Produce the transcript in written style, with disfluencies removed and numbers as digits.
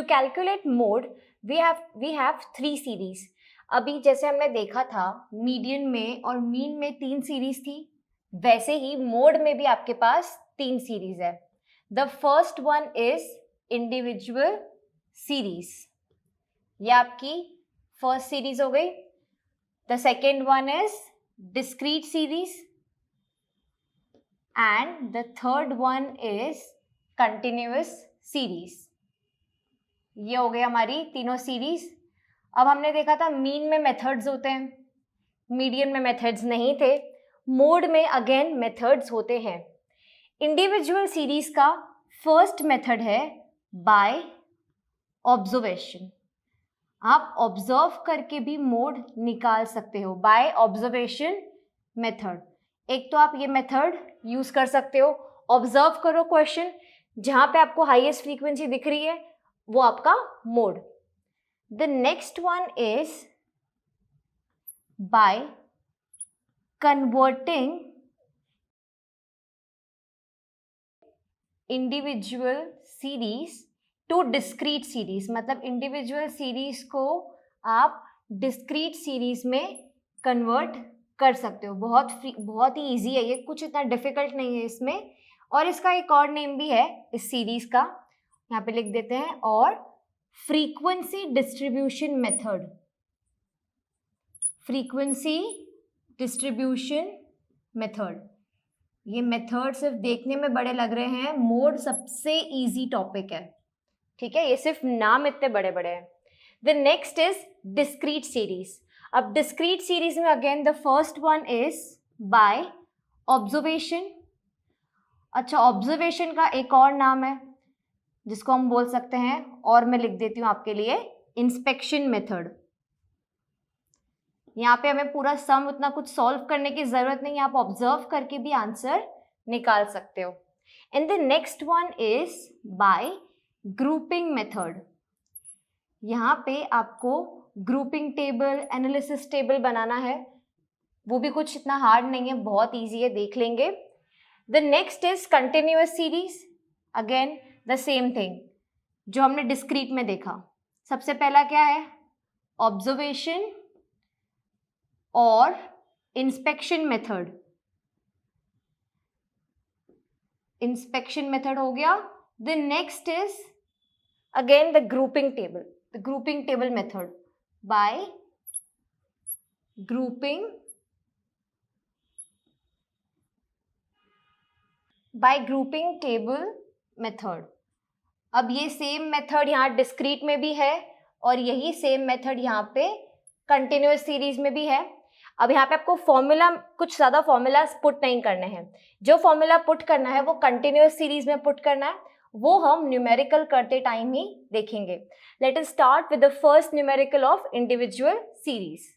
Calculate mode we have 3 series. अभी जैसे हमने देखा था मीडियन में और मीन में 3 सीरीज थी, वैसे ही मोड में भी आपके पास 3 सीरीज है. The first one is individual series, ये आपकी फर्स्ट सीरीज हो गई. The second one is discrete series and the third one is continuous series. ये हो गई हमारी तीनों सीरीज. अब हमने देखा था मीन में मेथड्स होते हैं, मीडियन में मेथड्स नहीं थे, मोड में अगेन मेथड्स होते हैं. इंडिविजुअल सीरीज का फर्स्ट मेथड है बाय ऑब्जर्वेशन. आप ऑब्जर्व करके भी मोड निकाल सकते हो बाय ऑब्जर्वेशन मेथड. एक तो आप ये मेथड यूज कर सकते हो, ऑब्जर्व करो क्वेश्चन, जहां पे आपको हाईएस्ट फ्रीक्वेंसी दिख रही है वो आपका mode. The next one is by converting individual series to discrete series. मतलब इंडिविजुअल सीरीज को आप डिस्क्रीट सीरीज में कन्वर्ट कर सकते हो. बहुत ही इजी है ये, कुछ इतना डिफिकल्ट नहीं है इसमें. और इसका एक और नेम भी है इस सीरीज का, यहाँ पे लिख देते हैं, और frequency distribution method. Frequency distribution method. ये मेथड सिर्फ देखने में बड़े लग रहे हैं, मोड सबसे इजी टॉपिक है, ठीक है, ये सिर्फ नाम इतने बड़े बड़े हैं. The next is discrete series. अब डिस्क्रीट सीरीज में again the first one is by observation. अच्छा, ऑब्जर्वेशन का एक और नाम है जिसको हम बोल सकते हैं, और मैं लिख देती हूँ आपके लिए, इंस्पेक्शन मेथड. यहाँ पे हमें पूरा सम उतना कुछ सॉल्व करने की जरूरत नहीं, आप ऑब्जर्व करके भी आंसर निकाल सकते हो. And the next one is bye grouping method. यहाँ पे आपको ग्रुपिंग टेबल, एनालिसिस टेबल बनाना है, वो भी कुछ इतना हार्ड नहीं है, बहुत इजी है, देख लेंगे. The next is continuous series. Again the same thing जो हमने डिस्क्रीट में देखा. सबसे पहला क्या है, ऑब्जर्वेशन और इंस्पेक्शन मेथड. इंस्पेक्शन मेथड हो गया. The next is again the grouping table. The grouping table method by grouping table method. अब ये सेम मेथड यहाँ डिस्क्रीट में भी है और यही सेम मेथड यहाँ पे कंटिन्यूअस सीरीज में भी है. अब यहाँ पे आपको फॉर्मूला, कुछ ज़्यादा फॉर्मूलाज पुट नहीं करने हैं. जो फॉर्मूला पुट करना है वो कंटिन्यूअस सीरीज में पुट करना है, वो हम न्यूमेरिकल करते टाइम ही देखेंगे. Let us start with the first numerical of individual series.